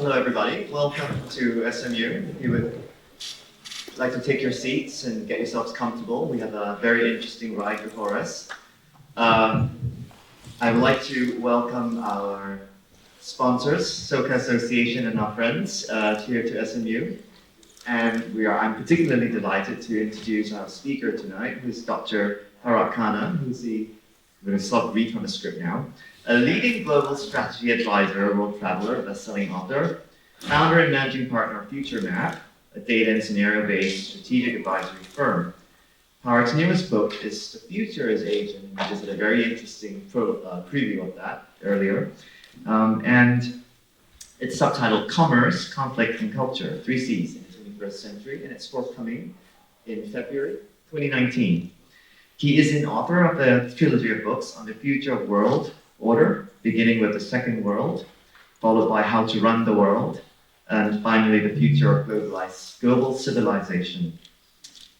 Hello, everybody. Welcome to SMU. If you would like to take your seats and get yourselves comfortable, we have a very interesting ride before us. I would like to welcome our sponsors, SoCA Association, and our friends here to SMU. And I'm particularly delighted to introduce our speaker tonight, who's Dr. Harat Khanna, who's I'm going to stop read from the script now. A leading global strategy advisor, world traveler, best-selling author, founder and managing partner of FutureMap, a data and scenario-based strategic advisory firm. Harat's newest book is The Future is Aging, and we just did a very interesting preview of that earlier. And it's subtitled Commerce, Conflict, and Culture, 3 C's in the 21st Century, and it's forthcoming in February 2019. He is an author of a trilogy of books on the future of world order, beginning with the Second World, followed by How to Run the World, and finally the future of global civilization.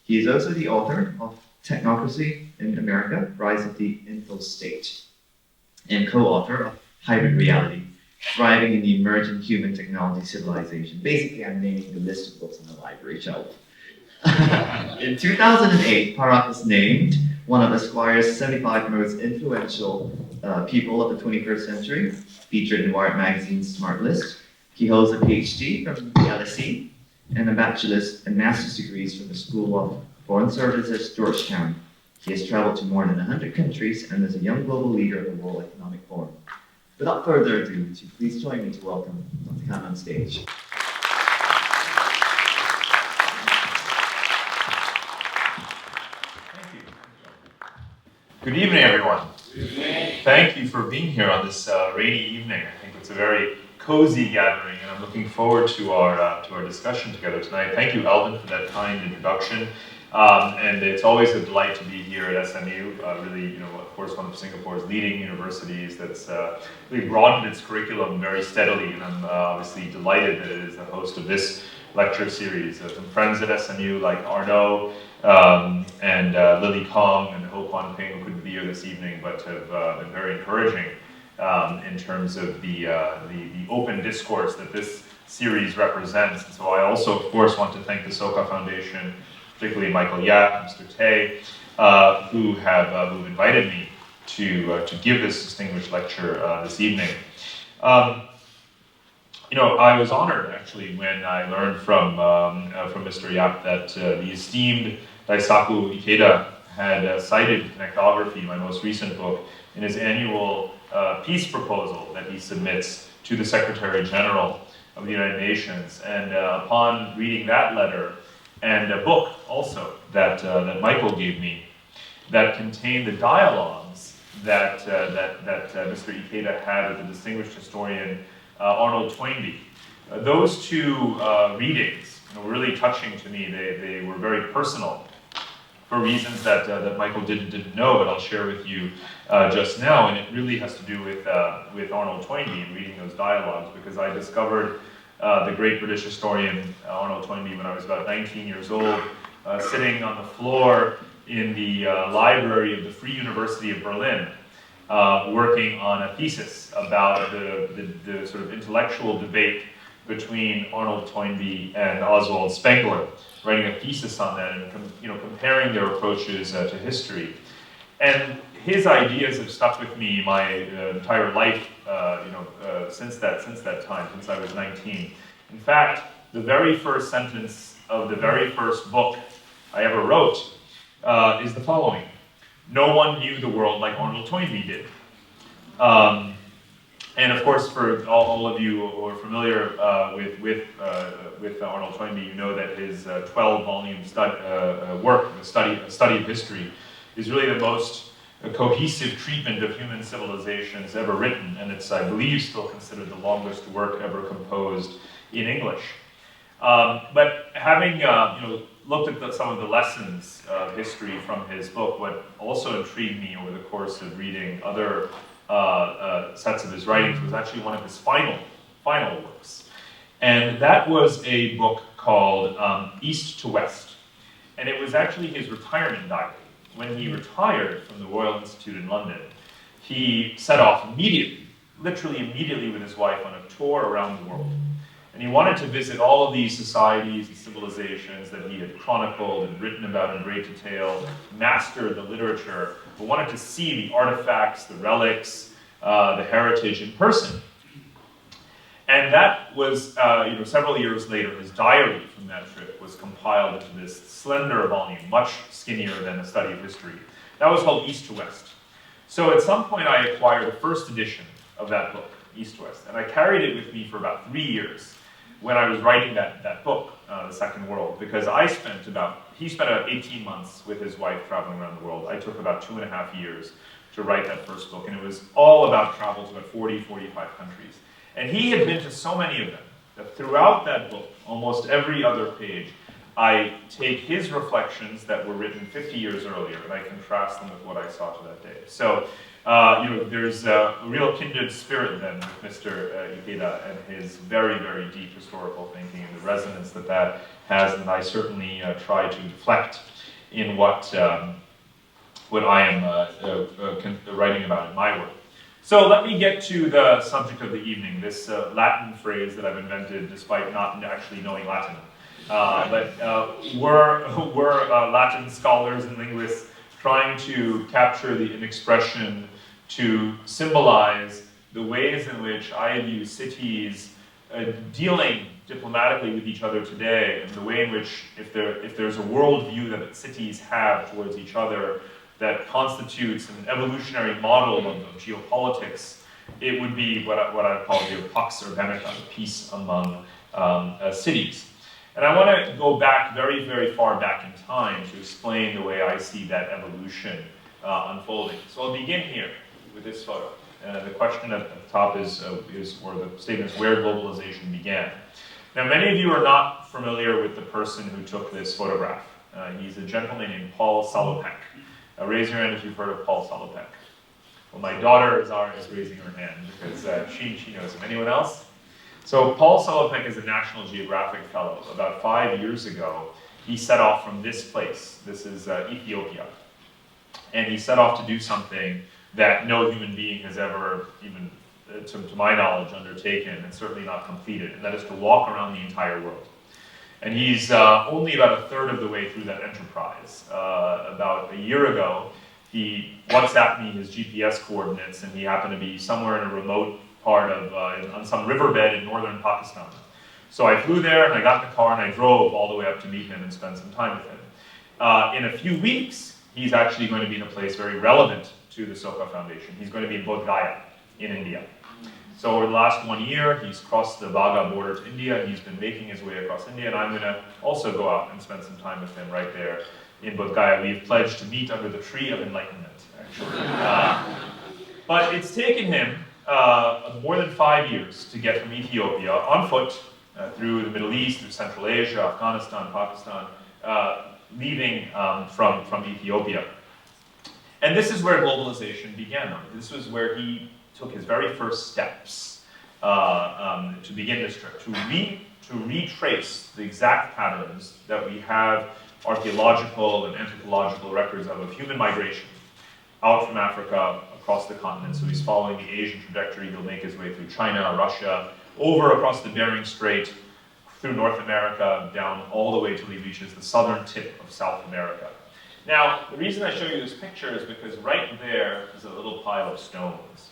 He is also the author of Technocracy in America, Rise of the Info State, and co-author of Hybrid Reality, Thriving in the Emergent Human Technology Civilization. Basically, I'm naming the list of books on the library shelf. In 2008, Harat was named one of Esquire's 75 most influential people of the 21st century, featured in Wired Magazine's Smart List. He holds a PhD from the LSE and a bachelor's and master's degrees from the School of Foreign Services, Georgetown. He has traveled to more than 100 countries and is a young global leader of the World Economic Forum. Without further ado, would you please join me to welcome Dr. Khan on stage. Good evening, everyone. Good evening. Thank you for being here on this rainy evening. I think it's a very cozy gathering, and I'm looking forward to our discussion together tonight. Thank you, Alvin, for that kind introduction. And it's always a delight to be here at SMU. Really, of course, one of Singapore's leading universities that's really broadened its curriculum very steadily, and I'm obviously delighted that it is the host of this lecture series. Some friends at SMU like Arnaud and Lily Kong and Ho Kwan Ping, who couldn't be here this evening, but have been very encouraging in terms of the open discourse that this series represents. And so I also, of course, want to thank the SoCA Foundation, particularly Michael Yap, Mr. Tay, who have invited me to give this distinguished lecture this evening. I was honored, actually, when I learned from Mr. Yap that the esteemed Daisaku Ikeda had cited Connectography, my most recent book, in his annual peace proposal that he submits to the Secretary General of the United Nations. And upon reading that letter, and a book also that Michael gave me, that contained the dialogues that Mr. Ikeda had with the distinguished historian Arnold Toynbee. Those two readings were really touching to me. They were very personal for reasons that Michael didn't know, but I'll share with you just now. And it really has to do with Arnold Toynbee and reading those dialogues, because I discovered the great British historian Arnold Toynbee when I was about 19 years old, sitting on the floor in the library of the Free University of Berlin, working on a thesis about the sort of intellectual debate between Arnold Toynbee and Oswald Spengler, writing a thesis on that and comparing their approaches to history. And his ideas have stuck with me my entire life, since that time, since I was 19. In fact, the very first sentence of the very first book I ever wrote is the following: "No one knew the world like Arnold Toynbee did." And of course, for all of you who are familiar with Arnold Toynbee, you know that his 12-volume work, a study of history, is really the most cohesive treatment of human civilizations ever written, and it's, I believe, still considered the longest work ever composed in English. But having looked at some of the lessons of history from his book, what also intrigued me over the course of reading other sets of his writings was actually one of his final works. And that was a book called East to West. And it was actually his retirement diary. When he retired from the Royal Institute in London, he set off immediately, literally immediately with his wife on a tour around the world, And he wanted to visit all of these societies and civilizations that he had chronicled and written about in great detail, mastered the literature, but wanted to see the artifacts, the relics, the heritage in person. And that was, several years later, his diary from that trip was compiled into this slender volume, much skinnier than a study of history. That was called East to West. So at some point I acquired the first edition of that book, East to West, and I carried it with me for about 3 years when I was writing that book, The Second World, because he spent about 18 months with his wife traveling around the world. I took about 2.5 years to write that first book, and it was all about travel to about 40, 45 countries. And he had been to so many of them that throughout that book, almost every other page, I take his reflections that were written 50 years earlier, and I contrast them with what I saw to that day. So, there's a real kindred spirit then with Mr. Ikeda and his very, very deep historical thinking and the resonance that has, and I certainly try to reflect in what I am writing about in my work. So let me get to the subject of the evening, this Latin phrase that I've invented despite not actually knowing Latin. We're Latin scholars and linguists trying to capture an expression to symbolize the ways in which I view cities dealing diplomatically with each other today, and the way in which, if there's a worldview that cities have towards each other that constitutes an evolutionary model of geopolitics, it would be what I call the Pax Urbanica, peace among cities. And I want to go back very, very far back in time to explain the way I see that evolution unfolding. So I'll begin here with this photo. The question at the top or the statement is where globalization began. Now, many of you are not familiar with the person who took this photograph. He's a gentleman named Paul Salopek. Raise your hand if you've heard of Paul Salopek. Well, my daughter is raising her hand because she knows him. Anyone else? So Paul Salopek is a National Geographic Fellow. About 5 years ago, he set off from this place. This is Ethiopia. And he set off to do something that no human being has ever, even to my knowledge, undertaken, and certainly not completed, and that is to walk around the entire world. And he's only about a third of the way through that enterprise. About a year ago, he WhatsApped me his GPS coordinates, and he happened to be somewhere in a remote part of, on some riverbed in northern Pakistan. So I flew there, and I got in the car, and I drove all the way up to meet him and spend some time with him. In a few weeks, he's actually going to be in a place very relevant to the Soka Foundation. He's going to be in Bodh Gaya in India. So over the last 1 year, he's crossed the Wagah border to India. He's been making his way across India, and I'm going to also go out and spend some time with him right there in Bodh Gaya. We've pledged to meet under the tree of enlightenment, actually. But it's taken him more than 5 years to get from Ethiopia on foot through the Middle East, through Central Asia, Afghanistan, Pakistan, leaving from Ethiopia. And this is where globalization began. This was where he took his very first steps to begin this trip, to retrace the exact patterns that we have archaeological and anthropological records of human migration out from Africa across the continent. So he's following the Asian trajectory. He'll make his way through China, Russia, over across the Bering Strait, through North America, down all the way till he reaches the southern tip of South America. Now, the reason I show you this picture is because right there is a little pile of stones.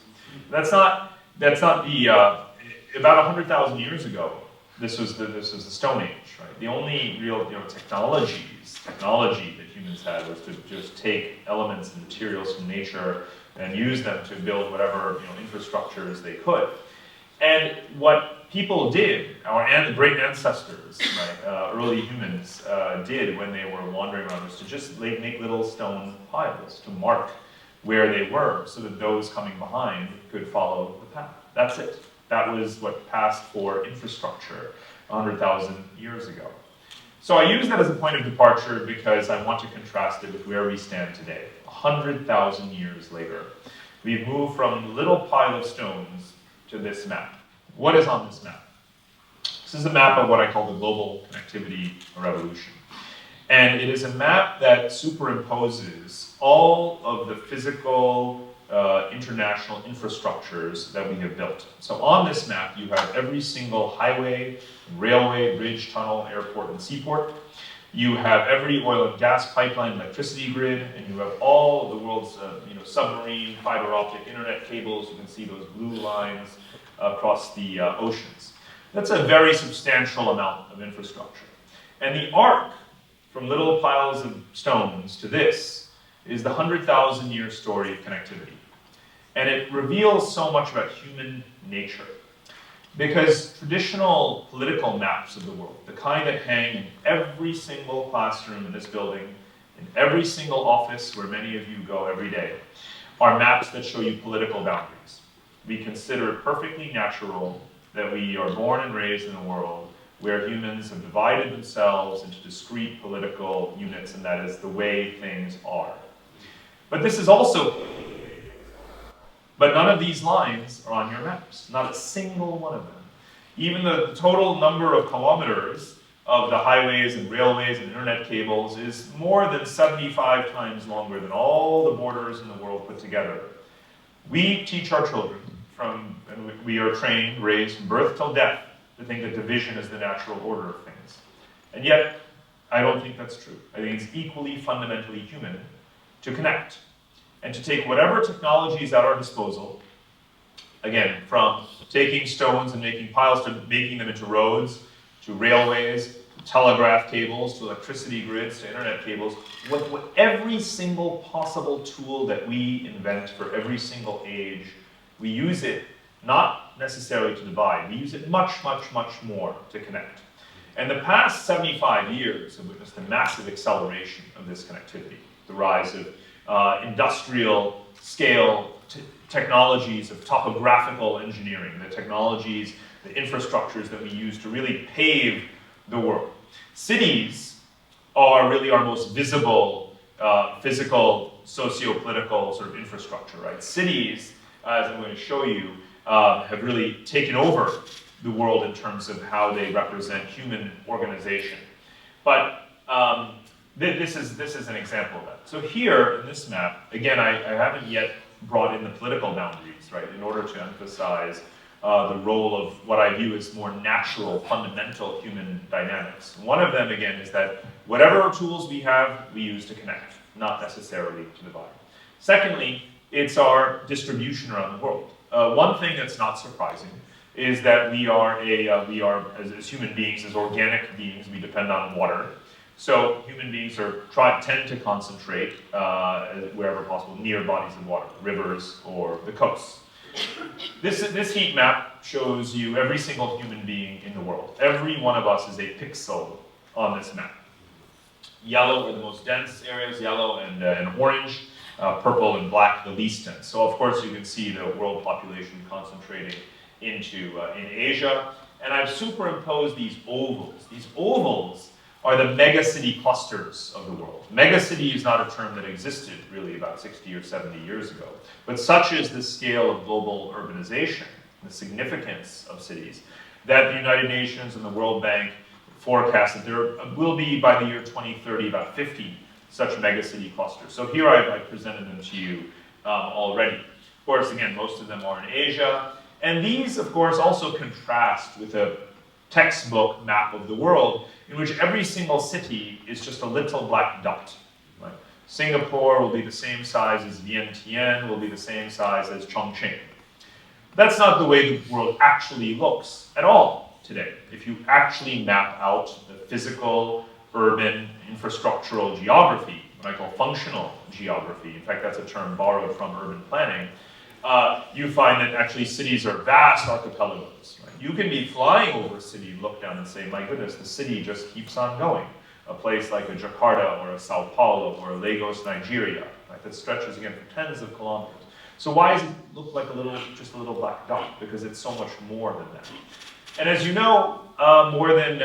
That's not the, about 100,000 years ago, this was the Stone Age, right? The only real technology that humans had was to just take elements and materials from nature and use them to build whatever infrastructures they could. And what people did, our great ancestors, right, early humans, did when they were wandering around was to just make little stone piles to mark where they were so that those coming behind could follow the path. That's it. That was what passed for infrastructure 100,000 years ago. So I use that as a point of departure because I want to contrast it with where we stand today. 100,000 years later, we've moved from a little pile of stones to this map. What is on this map? This is a map of what I call the global connectivity revolution. And it is a map that superimposes all of the physical international infrastructures that we have built. So on this map, you have every single highway, railway, bridge, tunnel, airport, and seaport. You have every oil and gas pipeline, electricity grid, and you have all of the world's submarine, fiber optic, internet cables. You can see those blue lines across the oceans. That's a very substantial amount of infrastructure. And the arc from little piles of stones to this is the 100,000-year story of connectivity. And it reveals so much about human nature. Because traditional political maps of the world, the kind that hang in every single classroom in this building, in every single office where many of you go every day, are maps that show you political boundaries. We consider it perfectly natural that we are born and raised in a world where humans have divided themselves into discrete political units, and that is the way things are. But this is also, but none of these lines are on your maps, not a single one of them. Even the total number of kilometers of the highways and railways and internet cables is more than 75 times longer than all the borders in the world put together. We teach our children and we are trained, raised from birth till death, to think that division is the natural order of things. And yet, I don't think that's true. I think it's equally fundamentally human to connect and to take whatever technologies at our disposal, again, from taking stones and making piles to making them into roads, to railways, to telegraph cables, to electricity grids, to internet cables, what every single possible tool that we invent for every single age, we use it not necessarily to divide, we use it much, much, much more to connect. And the past 75 years have witnessed a massive acceleration of this connectivity, the rise of industrial scale technologies of topographical engineering, the technologies, the infrastructures that we use to really pave the world. Cities are really our most visible physical, socio-political sort of infrastructure, right? Cities, as I'm going to show you, have really taken over the world in terms of how they represent human organization. But this is an example of that. So here in this map, again, I haven't yet brought in the political boundaries, right, in order to emphasize the role of what I view as more natural, fundamental human dynamics. One of them, again, is that whatever tools we have, we use to connect, not necessarily to divide. Secondly, it's our distribution around the world. One thing that's not surprising is that we are as human beings, as organic beings, we depend on water. So human beings tend to concentrate wherever possible near bodies of water, rivers or the coasts. This heat map shows you every single human being in the world. Every one of us is a pixel on this map. Yellow are the most dense areas, yellow and orange. Purple and black, the least dense. So of course you can see the world population concentrating in Asia. And I've superimposed these ovals. These ovals are the megacity clusters of the world. Megacity is not a term that existed really about 60 or 70 years ago. But such is the scale of global urbanization, the significance of cities, that the United Nations and the World Bank forecast that there will be, by the year 2030, about 50 such megacity clusters. So here I presented them to you already. Of course, again, most of them are in Asia. And these, of course, also contrast with a textbook map of the world in which every single city is just a little black dot. Right? Singapore will be the same size as Vientiane, will be the same size as Chongqing. That's not the way the world actually looks at all today. If you actually map out the physical, urban, infrastructural geography, what I call functional geography, in fact that's a term borrowed from urban planning, you find that actually cities are vast archipelagos. Right? You can be flying over a city, look down and say, my goodness, the city just keeps on going. A place like a Jakarta or a Sao Paulo or a Lagos, Nigeria, right? That stretches again for tens of kilometers. So why does it look like just a little black dot? Because it's so much more than that. And as you know, more than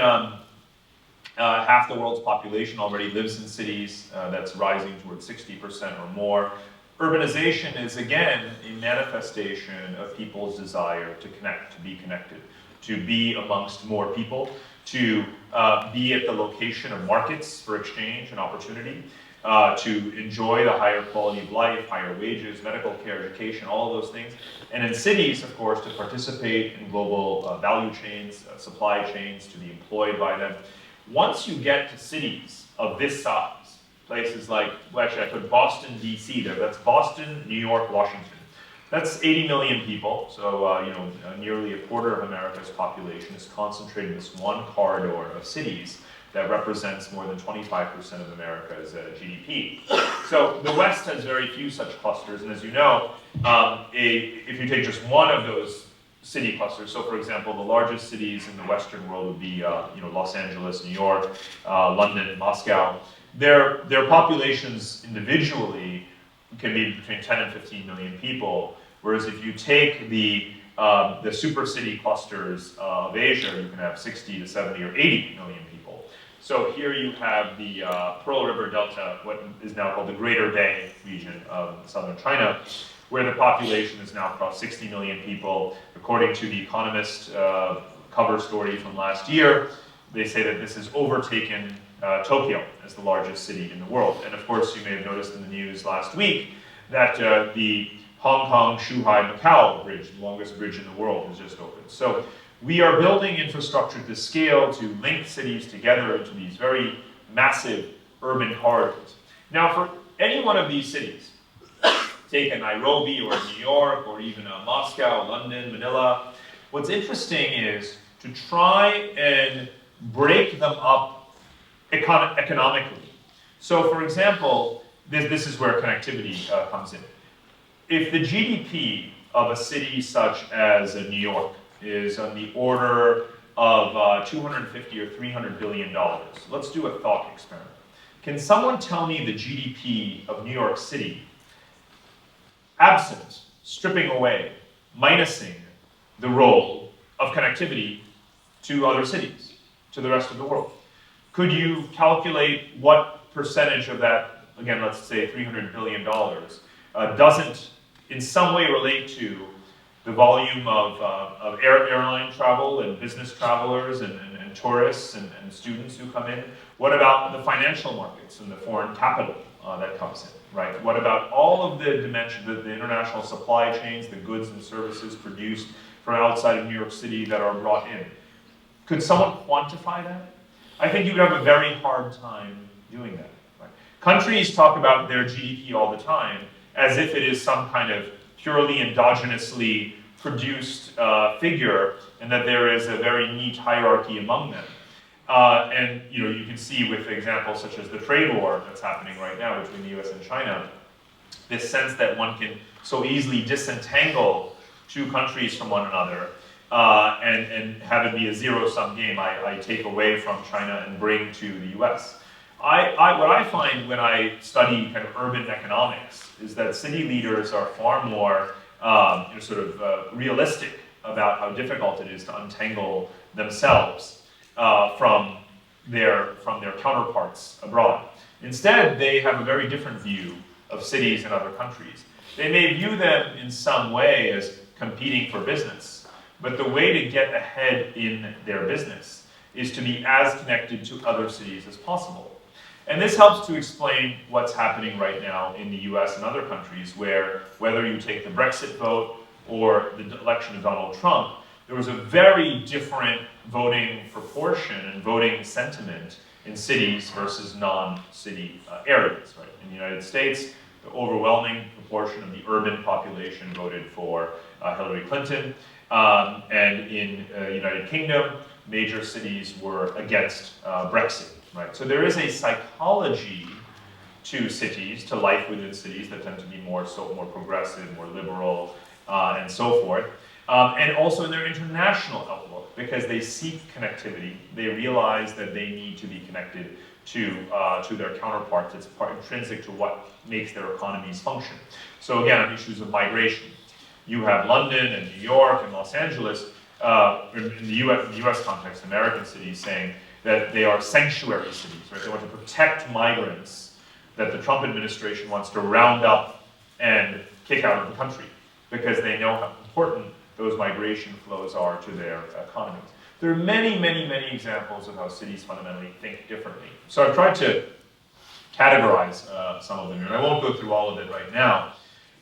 half the world's population already lives in cities. That's rising towards 60% or more. Urbanization is, again, a manifestation of people's desire to connect, to be connected, to be amongst more people, to be at the location of markets for exchange and opportunity. to enjoy the higher quality of life, higher wages, medical care, education, all of those things. And in cities, of course, to participate in global value chains, supply chains, to be employed by them. Once you get to cities of this size, places like, well, actually I put Boston, DC there, that's Boston, New York, Washington. That's 80 million people, so nearly a quarter of America's population is concentrated in this one corridor of cities that represents more than 25% of America's GDP. So the West has very few such clusters, and as you know, if you take just one of those city clusters, so for example, the largest cities in the Western world would be Los Angeles, New York, London, Moscow. Their populations individually can be between 10 and 15 million people, whereas if you take the super city clusters of Asia, you can have 60 to 70 or 80 million people. So here you have the Pearl River Delta, what is now called the Greater Bay region of southern China, where the population is now across 60 million people. According to The Economist cover story from last year, they say that this has overtaken Tokyo as the largest city in the world. And of course, you may have noticed in the news last week that the Hong Kong, Shanghai, Macau bridge, the longest bridge in the world, has just opened. So we are building infrastructure to scale to link cities together into these very massive urban corridors. Now, for any one of these cities, take a Nairobi or New York or even a Moscow, London, Manila, what's interesting is to try and break them up economically. So for example, this is where connectivity comes in. If the GDP of a city such as New York is on the order of 250 or $300 billion, let's do a thought experiment. Can someone tell me the GDP of New York City, absent, stripping away, minusing the role of connectivity to other cities, to the rest of the world? Could you calculate what percentage of that, again, let's say $300 billion, doesn't in some way relate to the volume of airline travel and business travelers and tourists and students who come in? What about the financial markets and the foreign capital that comes in, right? What about all of the dimensions, the international supply chains, the goods and services produced from outside of New York City that are brought in? Could someone quantify that? I think you would have a very hard time doing that. Right? Countries talk about their GDP all the time as if it is some kind of purely endogenously produced figure, and that there is a very neat hierarchy among them. And you can see with examples such as the trade war that's happening right now between the US and China, this sense that one can so easily disentangle two countries from one another and have it be a zero-sum game. I take away from China and bring to the US. What I find when I study kind of urban economics is that city leaders are far more realistic about how difficult it is to untangle themselves from their counterparts abroad. Instead, they have a very different view of cities in other countries. They may view them in some way as competing for business, but the way to get ahead in their business is to be as connected to other cities as possible. And this helps to explain what's happening right now in the US and other countries where, whether you take the Brexit vote or the election of Donald Trump, there was a very different voting proportion and voting sentiment in cities versus non-city areas. Right? In the United States, the overwhelming proportion of the urban population voted for Hillary Clinton. And in the United Kingdom, major cities were against Brexit. Right? So there is a psychology to cities, to life within cities that tend to be more progressive, more liberal, and so forth. And also in their international outlook, because they seek connectivity. They realize that they need to be connected to their counterparts. It's intrinsic to what makes their economies function. So again, on issues of migration, you have London and New York and Los Angeles, in the US context, American cities saying that they are sanctuary cities, right? They want to protect migrants that the Trump administration wants to round up and kick out of the country because they know how important those migration flows are to their economies. There are many, many, many examples of how cities fundamentally think differently. So I've tried to categorize some of them here. And I won't go through all of it right now,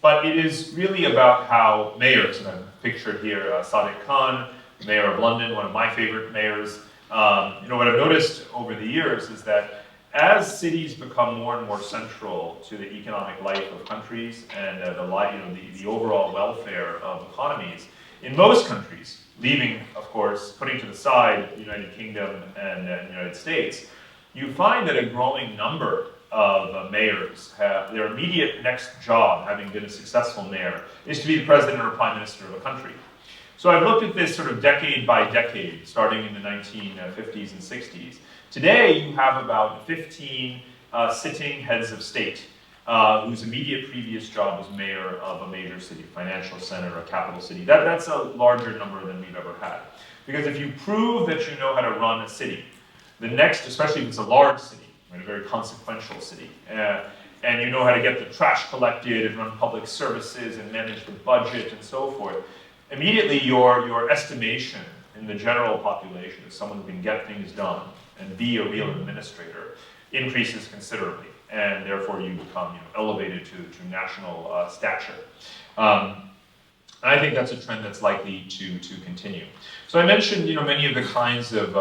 but it is really about how mayors, and I've pictured here Sadiq Khan, the mayor of London, one of my favorite mayors. What I've noticed over the years is that as cities become more and more central to the economic life of countries and the overall welfare of economies, in most countries, leaving, of course, putting to the side the United Kingdom and the United States, you find that a growing number of mayors have their immediate next job, having been a successful mayor, is to be the president or prime minister of a country. So I've looked at this sort of decade by decade, starting in the 1950s and 60s. Today, you have about 15 sitting heads of state whose immediate previous job was mayor of a major city, financial center, a capital city. That's a larger number than we've ever had. Because if you prove that you know how to run a city, the next, especially if it's a large city, right, a very consequential city, and you know how to get the trash collected and run public services and manage the budget and so forth, immediately your estimation in the general population as someone who can get things done and be a real administrator increases considerably, and therefore you become elevated to national stature. And I think that's a trend that's likely to continue. So I mentioned many of the kinds of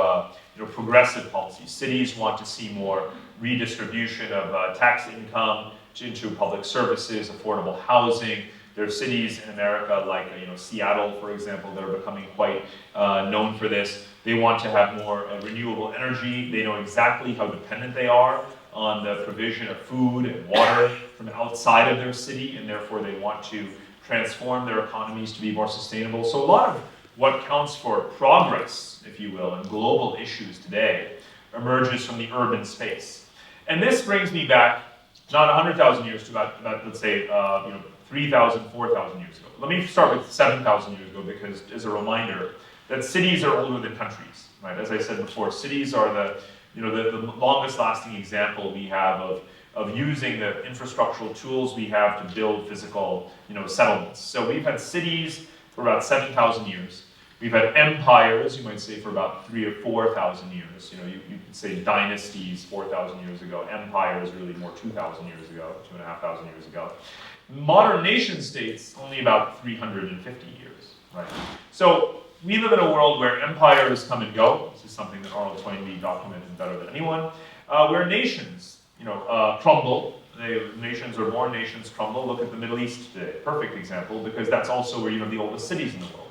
progressive policies. Cities want to see more redistribution of tax income into public services, affordable housing. There are cities in America like Seattle, for example, that are becoming quite known for this. They want to have more renewable energy. They know exactly how dependent they are on the provision of food and water from outside of their city, and therefore they want to transform their economies to be more sustainable. So a lot of what counts for progress, if you will, in global issues today emerges from the urban space. And this brings me back, not 100,000 years to about let's say, 3,000, 4,000 years ago. Let me start with 7,000 years ago, because as a reminder that cities are older than countries, right? As I said before, cities are the longest lasting example we have of using the infrastructural tools we have to build physical, settlements. So we've had cities for about 7,000 years. We've had empires, you might say, for about 3,000 or 4,000 years. You could say dynasties 4,000 years ago. Empires really more 2,000 years ago, 2,500 years ago. Modern nation states, only about 350 years, right? So we live in a world where empires come and go. This is something that Arnold Toynbee documented better than anyone. Where nations, crumble. Nations or more nations crumble. Look at the Middle East today. Perfect example, because that's also where you have the oldest cities in the world.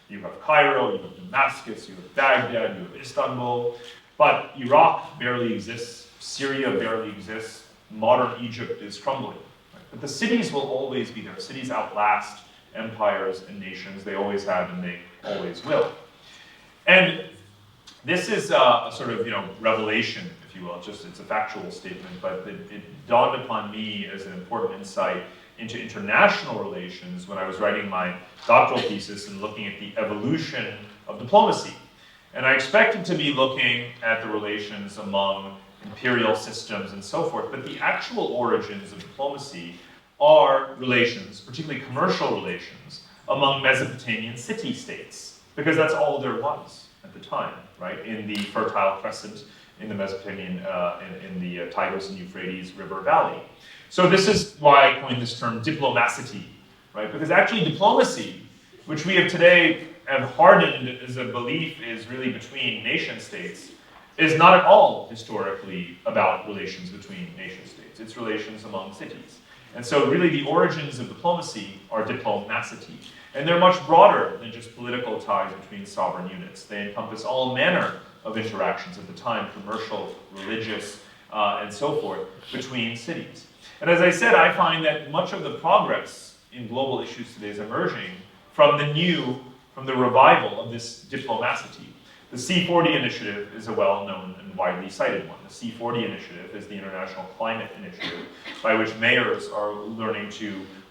You have Cairo, you have Damascus, you have Baghdad, you have Istanbul. But Iraq barely exists. Syria barely exists. Modern Egypt is crumbling. Right? But the cities will always be there. Cities outlast empires and nations. They always have and they always will. And this is a sort of revelation, if you will. It's a factual statement, but it dawned upon me as an important insight into international relations when I was writing my doctoral thesis and looking at the evolution of diplomacy. And I expected to be looking at the relations among imperial systems and so forth, but the actual origins of diplomacy are relations, particularly commercial relations, among Mesopotamian city-states, because that's all there was at the time, right, in the Fertile Crescent, in the Mesopotamian, in the Tigris and Euphrates River Valley. So this is why I coined this term diplomacity, right, because actually diplomacy, which we have today have hardened as a belief is really between nation-states, is not at all historically about relations between nation-states. It's relations among cities. And so really the origins of diplomacy are diplomacity. And they're much broader than just political ties between sovereign units. They encompass all manner of interactions at the time, commercial, religious, and so forth, between cities. And as I said, I find that much of the progress in global issues today is emerging from the revival of this diplomacity. The C40 Initiative is a well-known and widely cited one. The C40 Initiative is the international climate initiative by which mayors are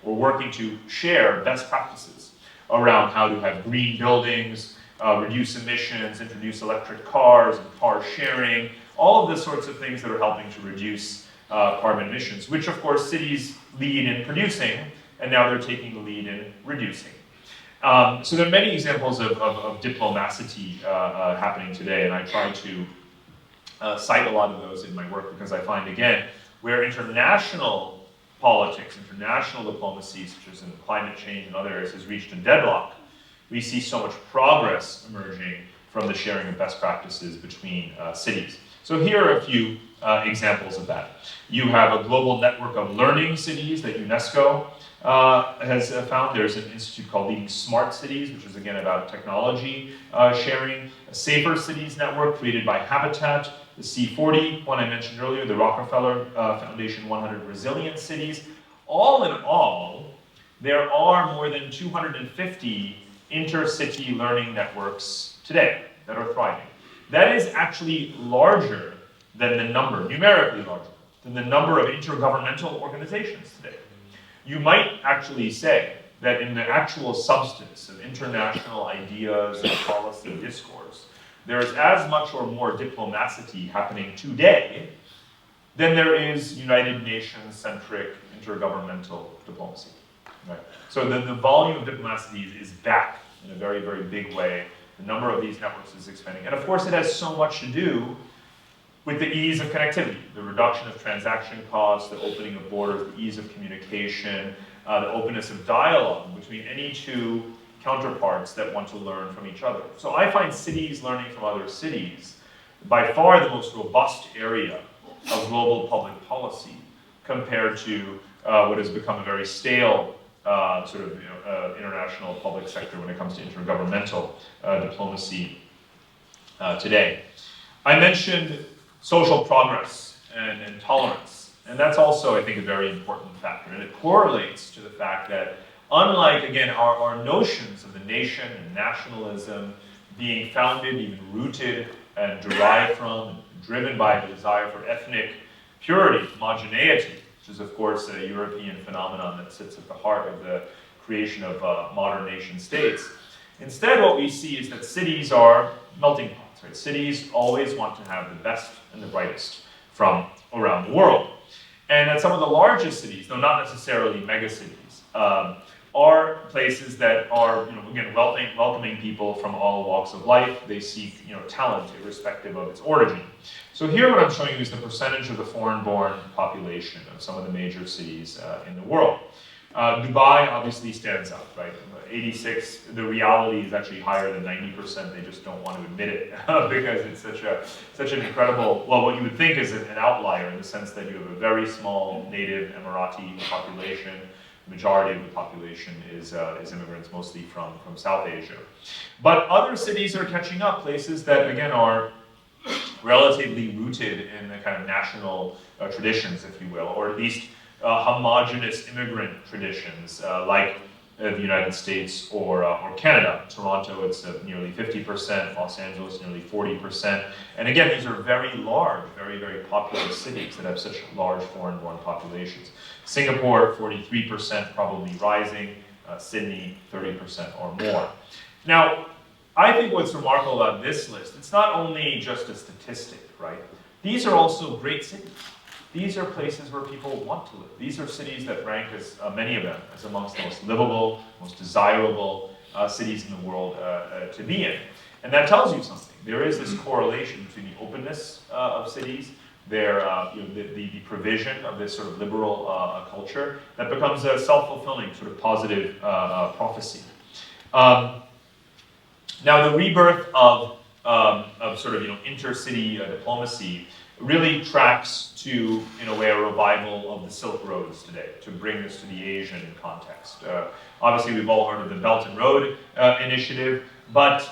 working to share best practices around how to have green buildings, reduce emissions, introduce electric cars and car sharing, all of the sorts of things that are helping to reduce carbon emissions, which of course cities lead in producing, and now they're taking the lead in reducing. So there are many examples of diplomacity happening today, and I try to cite a lot of those in my work because I find, again, where international politics, international diplomacy, such as in climate change and other areas, has reached a deadlock, we see so much progress emerging from the sharing of best practices between cities. So here are a few examples of that. You have a global network of learning cities that UNESCO has found. There's an institute called Leading Smart Cities, which is again about technology sharing. A Safer Cities network created by Habitat. The C40, one I mentioned earlier, the Rockefeller Foundation 100 Resilient Cities. All in all, there are more than 250 intercity learning networks today that are thriving. That is actually larger than the number, numerically larger, than the number of intergovernmental organizations today. You might actually say that in the actual substance of international ideas and policy discourse, there is as much or more diplomacy happening today than there is United Nations-centric intergovernmental diplomacy. Right? So the volume of diplomacy is back in a very, very big way. The number of these networks is expanding. And of course, it has so much to do with the ease of connectivity, the reduction of transaction costs, the opening of borders, the ease of communication, the openness of dialogue between any two counterparts that want to learn from each other. So I find cities learning from other cities by far the most robust area of global public policy compared to what has become a very stale international public sector when it comes to intergovernmental diplomacy today. I mentioned social progress and tolerance, and that's also, I think, a very important factor, and it correlates to the fact that unlike, again, our notions of the nation and nationalism being founded, even rooted and derived from, driven by the desire for ethnic purity, homogeneity, which is, of course, a European phenomenon that sits at the heart of the creation of modern nation states. Instead, what we see is that cities are melting pots. Right? Cities always want to have the best and the brightest from around the world. And that some of the largest cities, though not necessarily megacities, are places that are, again, welcoming people from all walks of life. They seek, talent irrespective of its origin. So here, what I'm showing you is the percentage of the foreign-born population of some of the major cities in the world. Dubai obviously stands out, right? 86. The reality is actually higher than 90%. They just don't want to admit it because it's such an incredible. Well, what you would think is an outlier in the sense that you have a very small native Emirati population. Majority of the population is immigrants, mostly from South Asia. But other cities are catching up, places that, again, are relatively rooted in the kind of national traditions, if you will, or at least homogenous immigrant traditions, like the United States or Canada. Toronto, it's nearly 50%, Los Angeles, nearly 40%. And again, these are very large, very, very populous cities that have such large foreign-born populations. Singapore, 43%, probably rising. Sydney, 30% or more. Now, I think what's remarkable about this list, it's not only just a statistic, right? These are also great cities. These are places where people want to live. These are cities that rank as, many of them, as amongst the most livable, most desirable cities in the world to be in. And that tells you something. There is this correlation between the openness of cities, the provision of this sort of liberal culture that becomes a self-fulfilling sort of positive prophecy. Now, the rebirth of sort of intercity diplomacy really tracks to, in a way, a revival of the Silk Roads today, to bring this to the Asian context. Obviously, we've all heard of the Belt and Road Initiative, but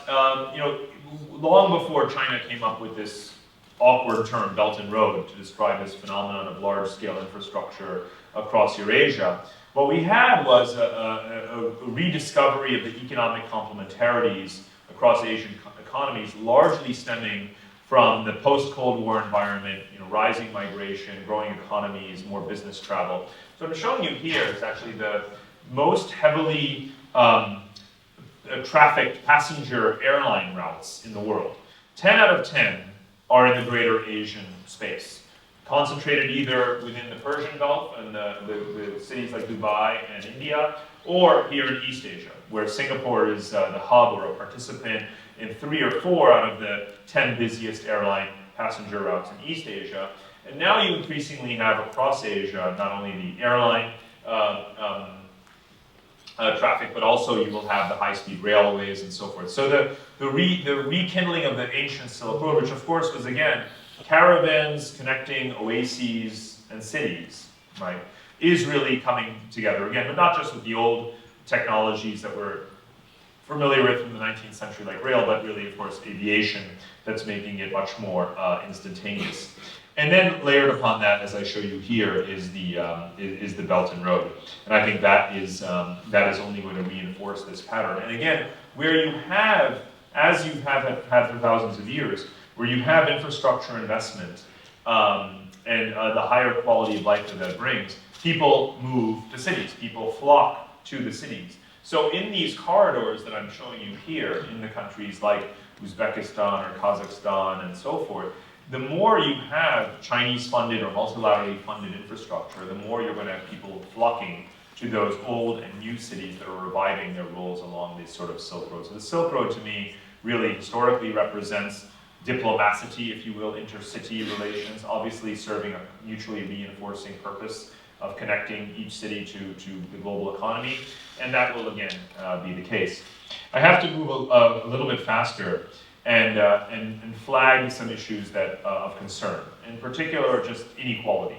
long before China came up with this awkward term, Belt and Road, to describe this phenomenon of large-scale infrastructure across Eurasia, what we had was a rediscovery of the economic complementarities across Asian economies, largely stemming from the post-Cold War environment, rising migration, growing economies, more business travel. So what I'm showing you here is actually the most heavily trafficked passenger airline routes in the world. 10 out of 10 are in the greater Asian space, concentrated either within the Persian Gulf and the cities like Dubai and India, or here in East Asia, where Singapore is the hub or a participant in 3 or 4 out of the 10 busiest airline passenger routes in East Asia. And now you increasingly have across Asia, not only the airline traffic, but also you will have the high-speed railways and so forth. So the rekindling of the ancient Silk Road, which of course was, again, caravans connecting oases and cities, right, is really coming together again, but not just with the old technologies that we're familiar with from the 19th century, like rail, but really, of course, aviation that's making it much more instantaneous. And then layered upon that, as I show you here, is the Belt and Road. And I think that is only going to reinforce this pattern. And again, where you have, as you have had for thousands of years, where you have infrastructure investment and the higher quality of life that brings, people move to cities. People flock to the cities. So in these corridors that I'm showing you here, in the countries like Uzbekistan or Kazakhstan and so forth, the more you have Chinese-funded or multilaterally funded infrastructure, the more you're going to have people flocking to those old and new cities that are reviving their roles along this sort of Silk Road. So the Silk Road, to me, really historically represents diplomacity, if you will, intercity relations, obviously serving a mutually reinforcing purpose of connecting each city to the global economy, and that will again be the case. I have to move a little bit faster and flag some issues that of concern, in particular just inequality.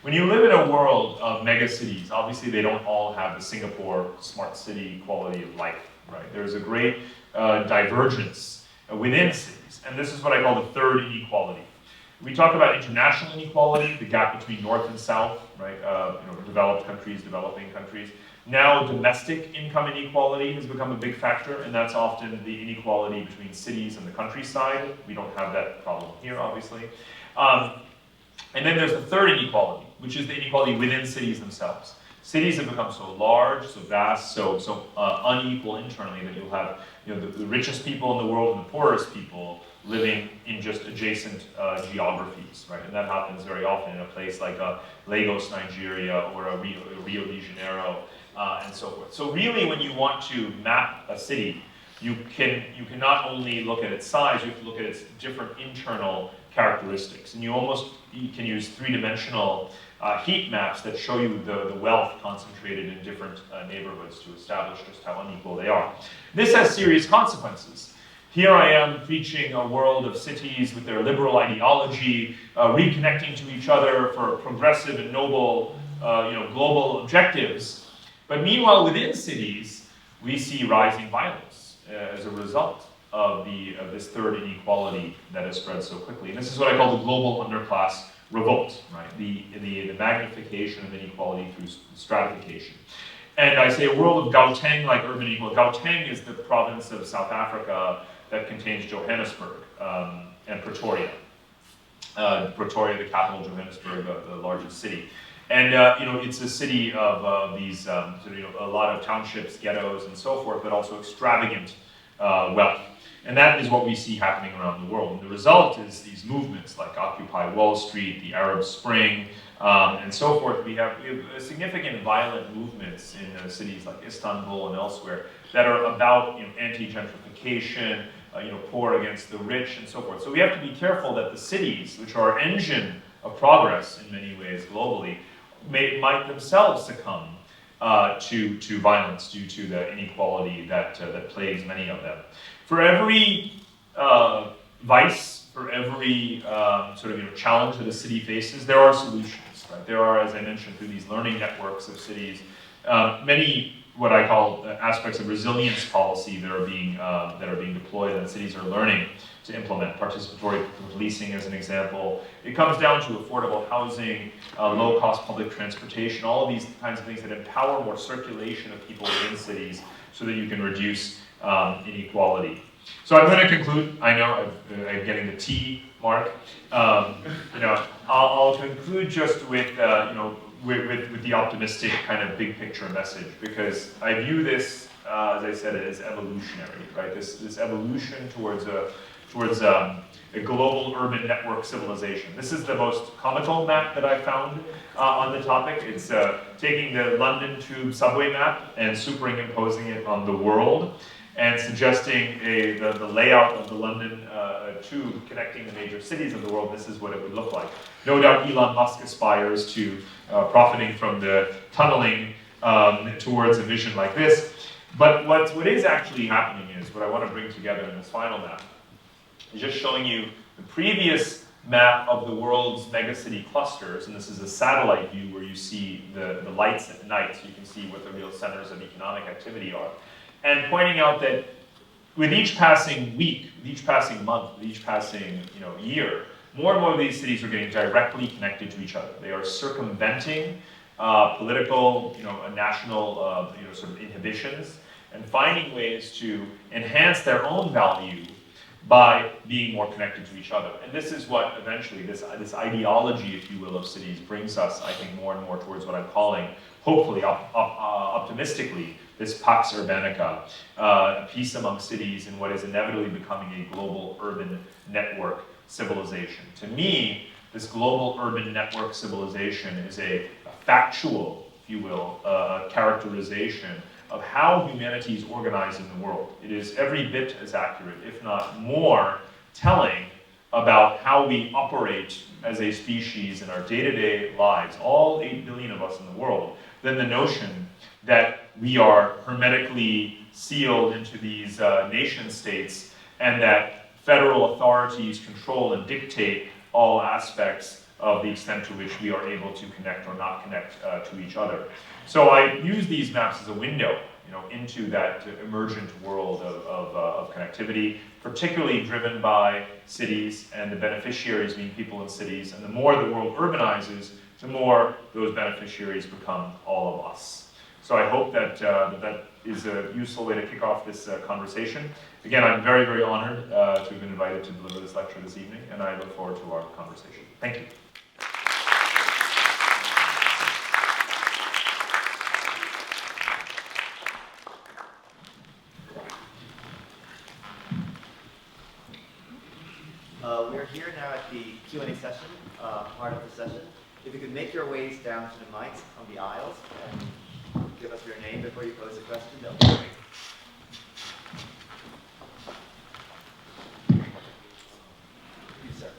When you live in a world of megacities, obviously they don't all have the Singapore smart city quality of life, right? There's a great divergence within cities, and this is what I call the third inequality. We talk about international inequality, the gap between north and south, right? Developed countries, developing countries. Now domestic income inequality has become a big factor, and that's often the inequality between cities and the countryside. We don't have that problem here, obviously. And then there's the third inequality, which is the inequality within cities themselves. Cities have become so large, so vast, so unequal internally that you'll have the richest people in the world and the poorest people living in just adjacent geographies, right? And that happens very often in a place like Lagos, Nigeria, or a Rio de Janeiro, and so forth. So really, when you want to map a city, you can not only look at its size, you have to look at its different internal characteristics. And you can use three-dimensional heat maps that show you the wealth concentrated in different neighborhoods to establish just how unequal they are. This has serious consequences. Here I am preaching a world of cities with their liberal ideology, reconnecting to each other for progressive and noble global objectives. But meanwhile, within cities, we see rising violence as a result of this third inequality that has spread so quickly. And this is what I call the global underclass revolt, right? The magnification of inequality through stratification. And I say a world of Gauteng like urban inequality. Gauteng is the province of South Africa that contains Johannesburg and Pretoria. Pretoria, the capital, Johannesburg, the largest city. And it's a city of these a lot of townships, ghettos, and so forth, but also extravagant wealth. And that is what we see happening around the world. And the result is these movements like Occupy Wall Street, the Arab Spring, and so forth. We have significant violent movements in cities like Istanbul and elsewhere that are about anti-gentrification, poor against the rich, and so forth. So we have to be careful that the cities, which are an engine of progress in many ways globally, might themselves succumb to violence due to the inequality that plagues many of them. For every vice, for every challenge that a city faces, there are solutions. Right? There are, as I mentioned, through these learning networks of cities, many what I call aspects of resilience policy that are being deployed and cities are learning to implement. Participatory policing, as an example. It comes down to affordable housing, low-cost public transportation, all of these kinds of things that empower more circulation of people within cities so that you can reduce inequality. So I'm going to conclude. I know I'm getting the T mark. I'll conclude just with the optimistic kind of big picture message, because I view this, as I said, as evolutionary, right? This evolution towards a global urban network civilization. This is the most comical map that I found on the topic. It's taking the London Tube subway map and superimposing it on the world. and suggesting the layout of the London tube connecting the major cities of the world. This is what it would look like. No doubt Elon Musk aspires to profiting from the tunneling towards a vision like this. But what is actually happening is, what I want to bring together in this final map, is just showing you the previous map of the world's megacity clusters, and this is a satellite view where you see the lights at night, so you can see what the real centers of economic activity are. And pointing out that with each passing week, with each passing month, with each passing year, more and more of these cities are getting directly connected to each other. They are circumventing political, national, sort of inhibitions, and finding ways to enhance their own value by being more connected to each other. And this is what eventually, this ideology, if you will, of cities brings us, I think, more and more towards what I'm calling, hopefully, optimistically, this Pax Urbanica, a peace among cities in what is inevitably becoming a global urban network civilization. To me, this global urban network civilization is a factual, if you will, characterization of how humanity is organized in the world. It is every bit as accurate, if not more, telling about how we operate as a species in our day-to-day lives, all 8 billion of us in the world, than the notion that we are hermetically sealed into these nation states and that federal authorities control and dictate all aspects of the extent to which we are able to connect or not connect to each other. So I use these maps as a window, into that emergent world of connectivity, particularly driven by cities and the beneficiaries being people in cities. And the more the world urbanizes, the more those beneficiaries become all of us. So I hope that that is a useful way to kick off this conversation. Again, I'm very, very honored to have been invited to deliver this lecture this evening, and I look forward to our conversation. Thank you. We're here now at the Q&A session, part of the session. If you could make your ways down to the mics on the aisles and give us your name before you pose a question, that would be great. You, sir.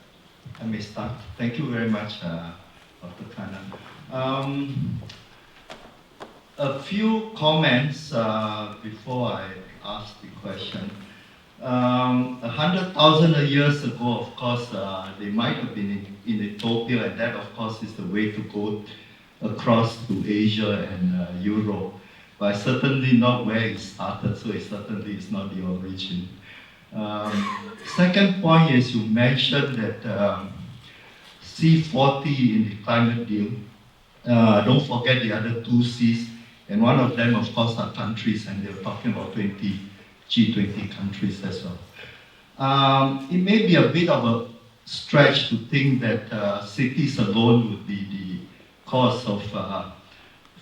I may start. Thank you very much, Dr. Kanan. A few comments before I ask the question. 100,000 years ago, of course, they might have been in Ethiopia, and that, of course, is the way to go across to Asia and Europe. But certainly not where it started, so it certainly is not the origin. Second point is you mentioned that C40 in the climate deal. Don't forget the other two Cs, and one of them, of course, are countries, and they're talking about G20 countries as well. It may be a bit of a stretch to think that cities alone would be the cause of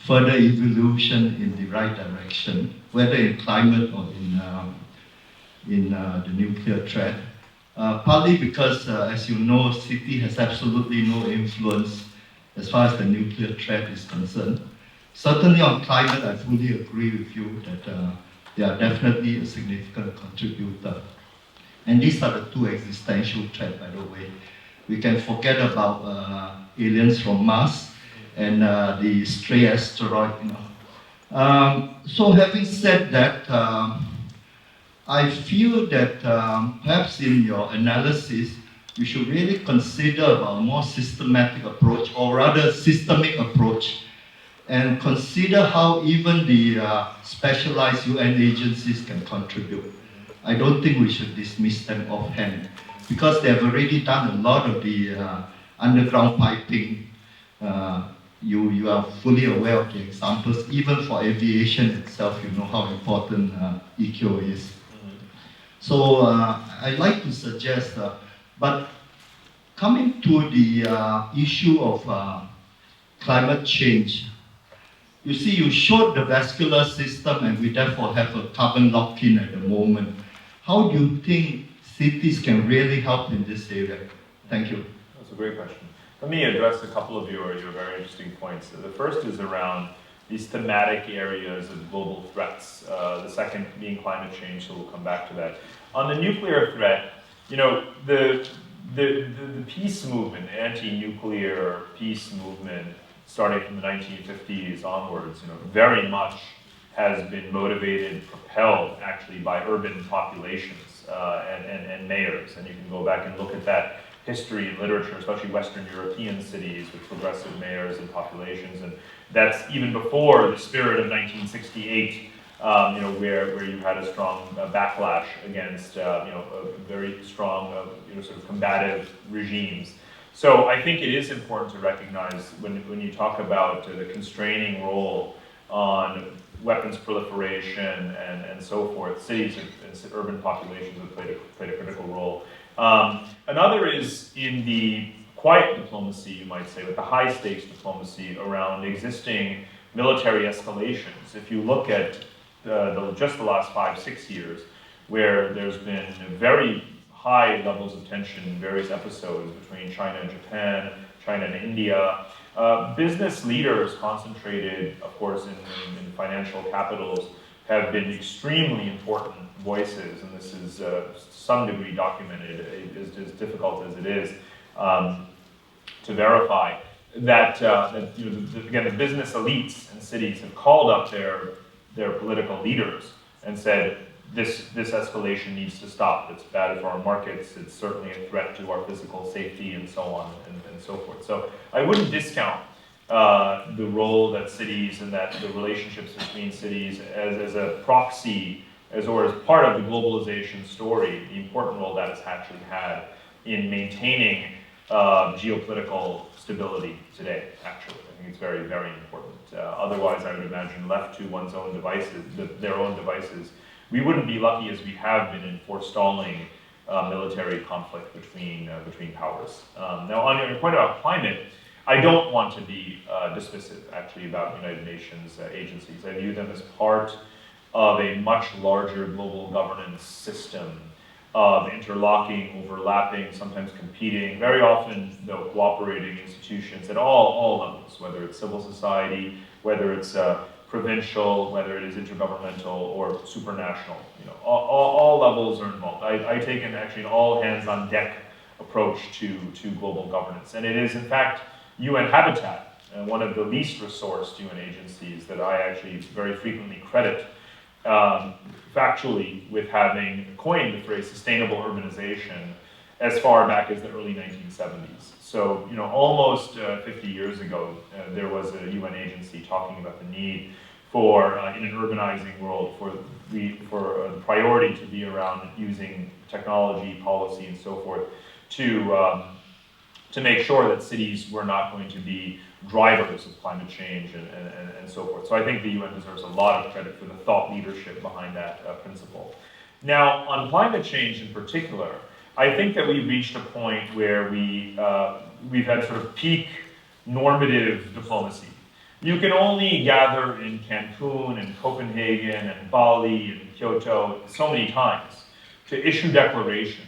further evolution in the right direction, whether in climate or in the nuclear threat. Partly because, as you know, city has absolutely no influence as far as the nuclear threat is concerned. Certainly on climate, I fully agree with you that they are definitely a significant contributor. And these are the two existential threats, by the way. We can forget about aliens from Mars and the stray asteroid. So having said that, I feel that perhaps in your analysis, you should really consider a more systematic approach, or rather systemic approach, and consider how even the specialized UN agencies can contribute. I don't think we should dismiss them offhand, because they have already done a lot of the underground piping. You are fully aware of the examples. Even for aviation itself, you know how important ECO is. So I'd like to suggest, but coming to the issue of climate change, you see, you showed the vascular system, and we therefore have a carbon lock-in at the moment. How do you think cities can really help in this area? Thank you. That's a great question. Let me address a couple of your very interesting points. The first is around these thematic areas of global threats. The second being climate change, so we'll come back to that. On the nuclear threat, you know, the peace movement, anti-nuclear peace movement, starting from the 1950s onwards, you know, very much has been motivated, propelled actually by urban populations and mayors. And you can go back and look at that history and literature, especially Western European cities with progressive mayors and populations. And that's even before the spirit of 1968, you know, where you had a strong backlash against, you know, very strong, you know, sort of combative regimes. So I think it is important to recognize when you talk about the constraining role on weapons proliferation and so forth, cities and urban populations have played a critical role. Another is in the quiet diplomacy, you might say, with the high stakes diplomacy around existing military escalations. If you look at just the last 5-6 years, where there's been very high levels of tension in various episodes between China and Japan, China and India. Business leaders concentrated, of course, in financial capitals have been extremely important voices, and this is to some degree documented, as difficult as it is to verify, that you know, again, the business elites in cities have called up their political leaders and said, this escalation needs to stop. It's bad for our markets. It's certainly a threat to our physical safety and so on and so forth. So I wouldn't discount the role that cities and that the relationships between cities as a proxy, or as part of the globalization story, the important role that it's actually had in maintaining geopolitical stability today, actually. I think it's very, very important. Otherwise, I would imagine left to one's own devices, their own devices, we wouldn't be lucky as we have been in forestalling military conflict between powers. Now, on your point about climate, I don't want to be dismissive, actually, about United Nations agencies. I view them as part of a much larger global governance system of interlocking, overlapping, sometimes competing, very often, though, cooperating institutions at all levels, whether it's civil society, whether it's provincial, whether it is intergovernmental or supranational. You know, all levels are involved. I take an all hands on deck approach to global governance. And it is, in fact, UN Habitat, one of the least resourced UN agencies that I actually very frequently credit factually with having coined the phrase sustainable urbanization as far back as the early 1970s. So, you know, almost 50 years ago, there was a UN agency talking about the need for, in an urbanizing world, for the priority to be around using technology, policy, and so forth to make sure that cities were not going to be drivers of climate change and so forth. So I think the UN deserves a lot of credit for the thought leadership behind that principle. Now, on climate change in particular, I think that we've reached a point where we've had sort of peak normative diplomacy. You can only gather in Cancun and Copenhagen and Bali and Kyoto so many times to issue declarations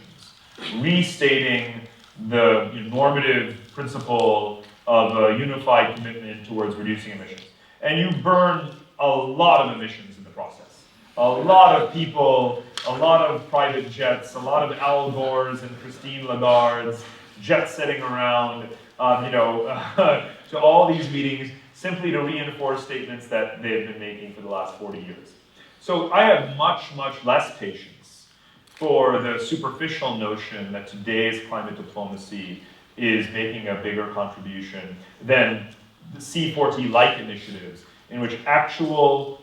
restating the normative principle of a unified commitment towards reducing emissions. And you burn a lot of emissions in the process. A lot of people, a lot of private jets, a lot of Al Gores and Christine Lagarde's jet-setting around, to all these meetings simply to reinforce statements that they've been making for the last 40 years. So I have much, much less patience for the superficial notion that today's climate diplomacy is making a bigger contribution than the C40-like initiatives in which actual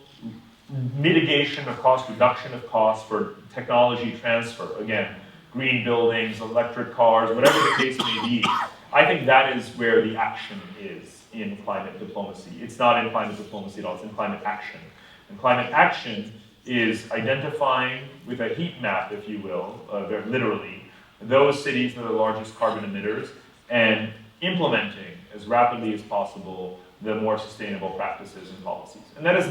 mitigation of cost, reduction of cost for technology transfer, again, green buildings, electric cars, whatever the case may be, I think that is where the action is in climate diplomacy. It's not in climate diplomacy at all, it's in climate action. And climate action is identifying with a heat map, if you will, very literally, those cities that are the largest carbon emitters and implementing as rapidly as possible the more sustainable practices and policies. And that is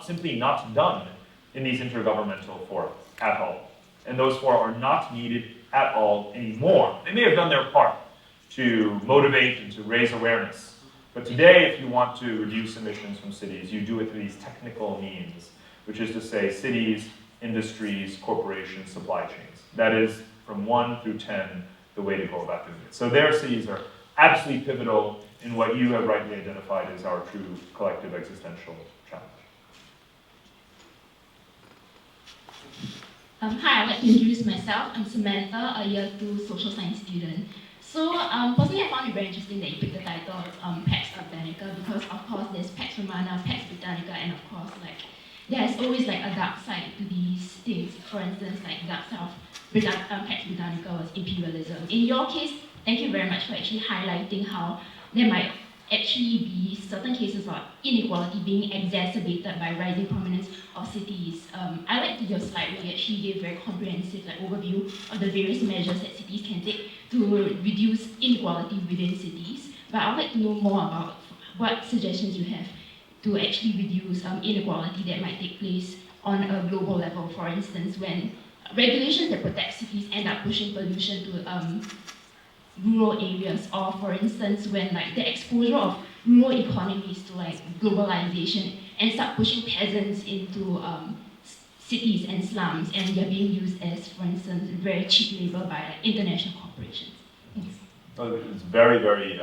simply not done in these intergovernmental fora at all. And those fora are not needed at all anymore. They may have done their part to motivate and to raise awareness But today, if you want to reduce emissions from cities, you do it through these technical means, which is to say cities, industries, corporations, supply chains. That is, from 1 through 10, the way to go about doing it. So their cities are absolutely pivotal in what you have rightly identified as our true collective existential challenge. Hi, I'd like to introduce myself. I'm Samantha, a year 2 social science student. So personally, I found it very interesting that you picked the title Pax Urbanica because, of course, there's Pax Romana, Pax Britannica, and of course, like there's always like a dark side to these things. For instance, like the dark side of Pax Britannica was imperialism. In your case, thank you very much for actually highlighting how there might actually be certain cases of inequality being exacerbated by rising prominence of cities. I liked your slide where you actually gave a very comprehensive overview of the various measures that cities can take to reduce inequality within cities. But I would like to know more about what suggestions you have to actually reduce inequality that might take place on a global level. For instance, when regulations that protect cities end up pushing pollution to rural areas, or for instance, when like the exposure of rural economies to like globalization ends up pushing peasants into cities and slums, and they're being used as, for instance, very cheap labor by like, international corporations. Thanks. It's a very, very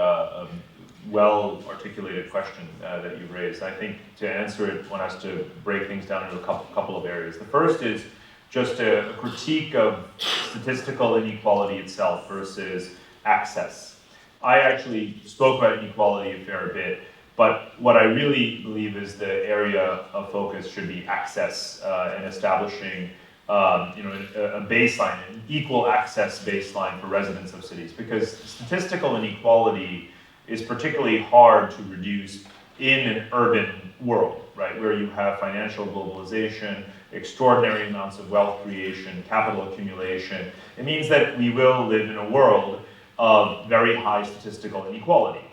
well articulated question that you've raised. I think to answer it, one has to break things down into a couple of areas. The first is just a critique of statistical inequality itself versus access. I actually spoke about inequality a fair bit, but what I really believe is the area of focus should be access and establishing a baseline, an equal access baseline for residents of cities, because statistical inequality is particularly hard to reduce in an urban world, right, where you have financial globalization, extraordinary amounts of wealth creation, capital accumulation. It means that we will live in a world of very high statistical inequality.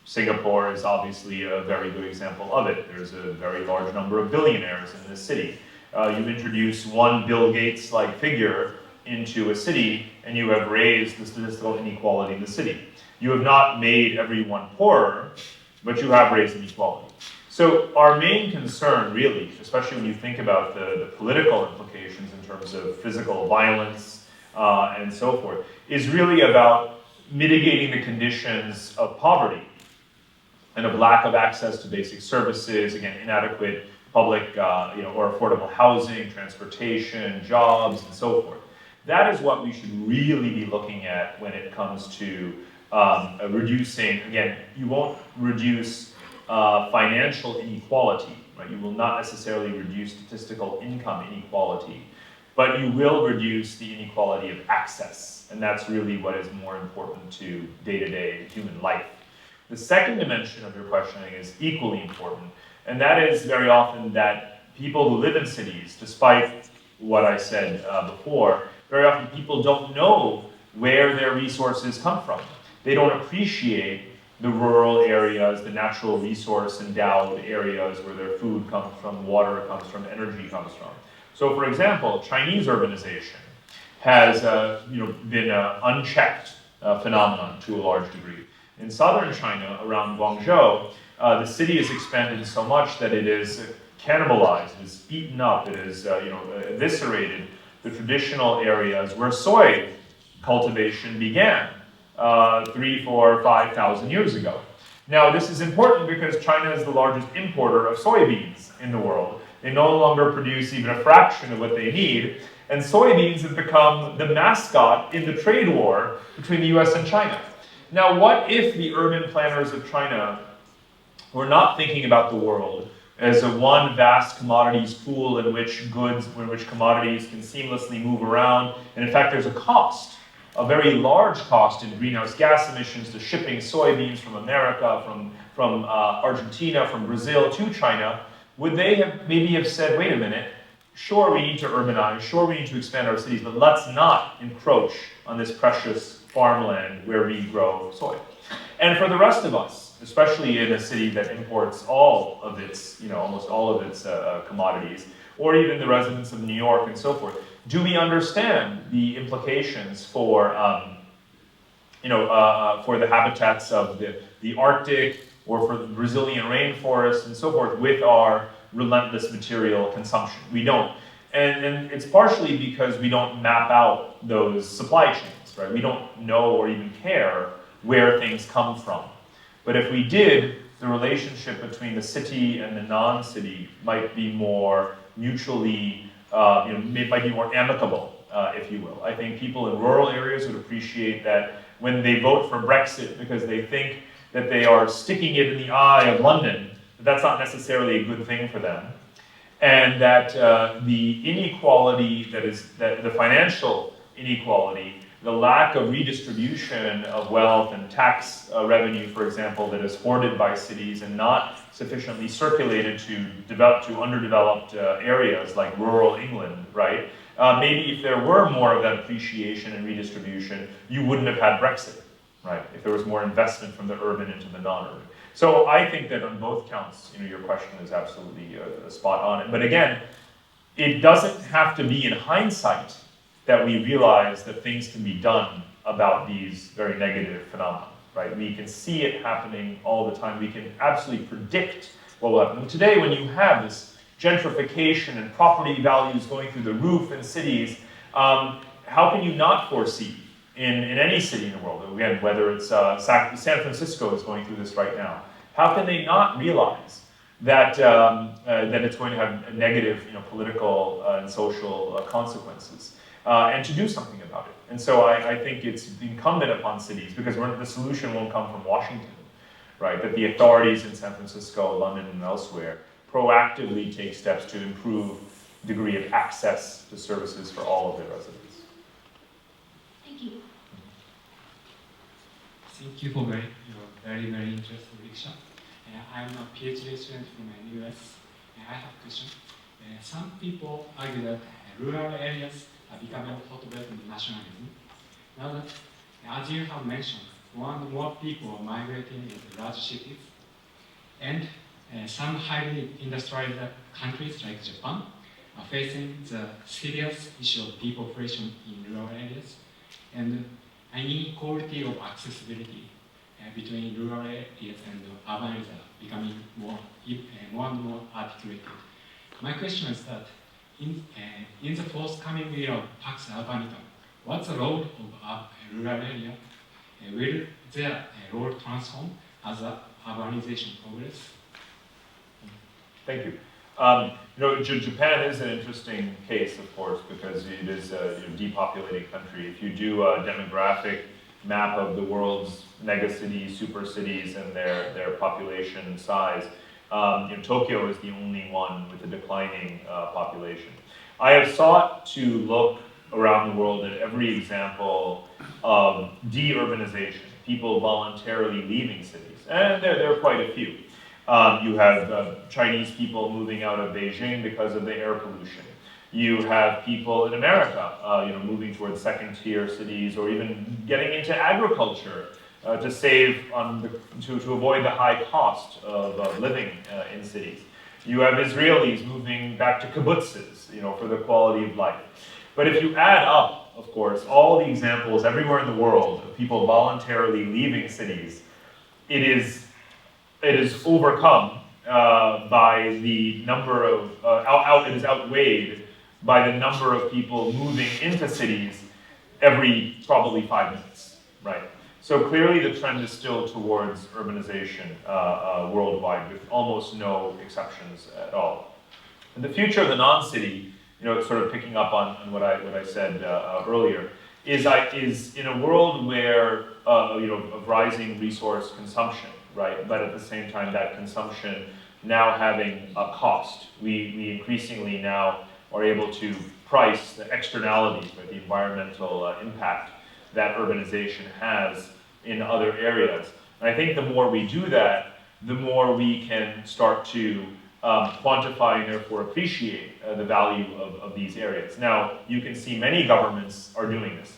Singapore is obviously a very good example of it. There's a very large number of billionaires in this city. You introduce one Bill Gates-like figure into a city, and you have raised the statistical inequality in the city. You have not made everyone poorer, but you have raised inequality. So our main concern, really, especially when you think about the political implications in terms of physical violence and so forth, is really about mitigating the conditions of poverty and of lack of access to basic services, again, inadequate public or affordable housing, transportation, jobs, and so forth. That is what we should really be looking at when it comes to reducing, again, you won't reduce financial inequality, right? You will not necessarily reduce statistical income inequality, but you will reduce the inequality of access. And that's really what is more important to day-to-day human life. The second dimension of your questioning is equally important, and that is very often that people who live in cities, despite what I said before, very often people don't know where their resources come from. They don't appreciate the rural areas, the natural resource endowed areas where their food comes from, water comes from, energy comes from. So for example, Chinese urbanization has been an unchecked phenomenon to a large degree. In southern China, around Guangzhou, the city has expanded so much that it is cannibalized, it is eaten up, it is eviscerated the traditional areas where soy cultivation began 3,000, 4,000, 5,000 years ago. Now, this is important because China is the largest importer of soybeans in the world. They no longer produce even a fraction of what they need, and soybeans have become the mascot in the trade war between the US and China. Now, what if the urban planners of China were not thinking about the world as a one vast commodities pool in which commodities can seamlessly move around, and in fact there's a cost, a very large cost in greenhouse gas emissions to shipping soybeans from America, from Argentina, from Brazil to China? Would they have maybe said, wait a minute, sure we need to urbanize, sure we need to expand our cities, but let's not encroach on this precious farmland where we grow soy. And for the rest of us, especially in a city that imports all of its, almost all of its commodities, or even the residents of New York and so forth, do we understand the implications for the habitats of the Arctic, or for the Brazilian rainforest and so forth with our relentless material consumption. We don't. And it's partially because we don't map out those supply chains, right? We don't know or even care where things come from. But if we did, the relationship between the city and the non-city might be more mutually, it might be more amicable, if you will. I think people in rural areas would appreciate that when they vote for Brexit because they think that they are sticking it in the eye of London, that's not necessarily a good thing for them. And that the inequality that the financial inequality, the lack of redistribution of wealth and tax revenue, for example, that is hoarded by cities and not sufficiently circulated to underdeveloped areas like rural England, right? Maybe if there were more of that appreciation and redistribution, you wouldn't have had Brexit, right? If there was more investment from the urban into the non-urban. So I think that on both counts, your question is absolutely spot on. But again, it doesn't have to be in hindsight that we realize that things can be done about these very negative phenomena, right? We can see it happening all the time. We can absolutely predict what will happen. Today, when you have this gentrification and property values going through the roof in cities, how can you not foresee in any city in the world, again, whether it's San Francisco is going through this right now, how can they not realize that that it's going to have negative, political and social consequences, and to do something about it? And so I think it's incumbent upon cities, because the solution won't come from Washington, right? That the authorities in San Francisco, London, and elsewhere proactively take steps to improve degree of access to services for all of their residents. Thank you. Thank you for your very, very interesting lecture. I'm a PhD student from the US. I have a question. Some people argue that rural areas are becoming a hotbed of nationalism. Now that, as you have mentioned, more and more people are migrating into large cities, and some highly industrialized countries like Japan are facing the serious issue of depopulation in rural areas and inequality of accessibility between rural areas and urban areas are becoming more and more articulated. My question is that in the forthcoming year of Pax Urbanica, what's the role of a rural area? Will their role transform as urbanization progress? Thank you. Japan is an interesting case, of course, because it is a depopulating country. If you do a demographic map of the world's megacities, super cities, and their population size, Tokyo is the only one with a declining population. I have sought to look around the world at every example of de-urbanization, people voluntarily leaving cities, and there are quite a few. You have Chinese people moving out of Beijing because of the air pollution. You have people in America, moving towards second-tier cities, or even getting into agriculture to save to avoid the high cost of living in cities. You have Israelis moving back to kibbutzes, for the quality of life. But if you add up, of course, all the examples everywhere in the world of people voluntarily leaving cities, it is overcome by the number of, it is outweighed by the number of people moving into cities every probably 5 minutes, right? So clearly the trend is still towards urbanization worldwide, with almost no exceptions at all. And the future of the non-city, sort of picking up on what I said earlier, is in a world where of rising resource consumption, right? But at the same time, that consumption now having a cost. We increasingly now are able to price the externalities, right? The environmental impact that urbanization has in other areas. And I think the more we do that, the more we can start to quantify and therefore appreciate the value of these areas. Now, you can see many governments are doing this.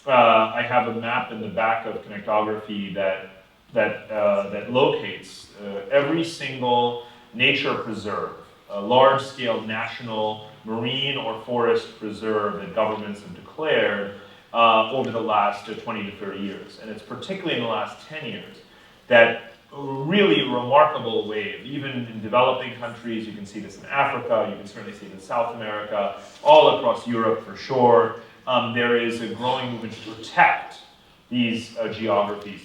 I have a map in the back of Connectography that locates every single nature preserve, a large-scale national marine or forest preserve that governments have declared over the last 20 to 30 years. And it's particularly in the last 10 years that really remarkable wave. Even in developing countries, you can see this in Africa, you can certainly see it in South America, all across Europe for sure. There is a growing movement to protect these geographies.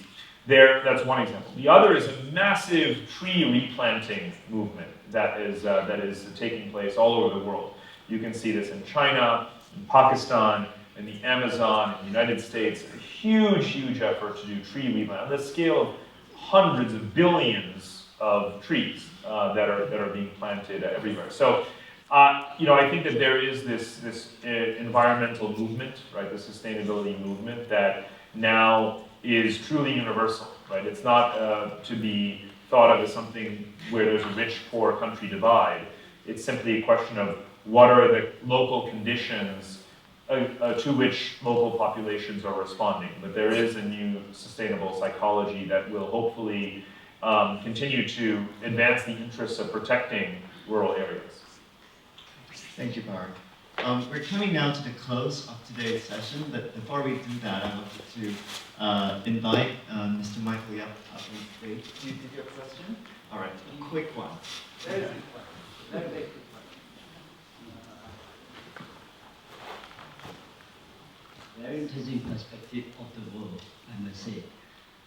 That's one example. The other is a massive tree replanting movement that is taking place all over the world. You can see this in China, in Pakistan, in the Amazon, in the United States. A huge, huge effort to do tree replant on the scale of hundreds of billions of trees that are being planted everywhere. So, I think that there is this environmental movement, right? The sustainability movement that now is truly universal, right? It's not to be thought of as something where there's a rich-poor country divide. It's simply a question of what are the local conditions to which local populations are responding. But there is a new sustainable psychology that will hopefully continue to advance the interests of protecting rural areas. Thank you, Park. We're coming now to the close of today's session, but before we do that, I wanted to invite Mr. Michael Yap up on stage. Did you have a question? All right, a quick one. Very quick one. Very quick one. Very interesting perspective of the world, I must say.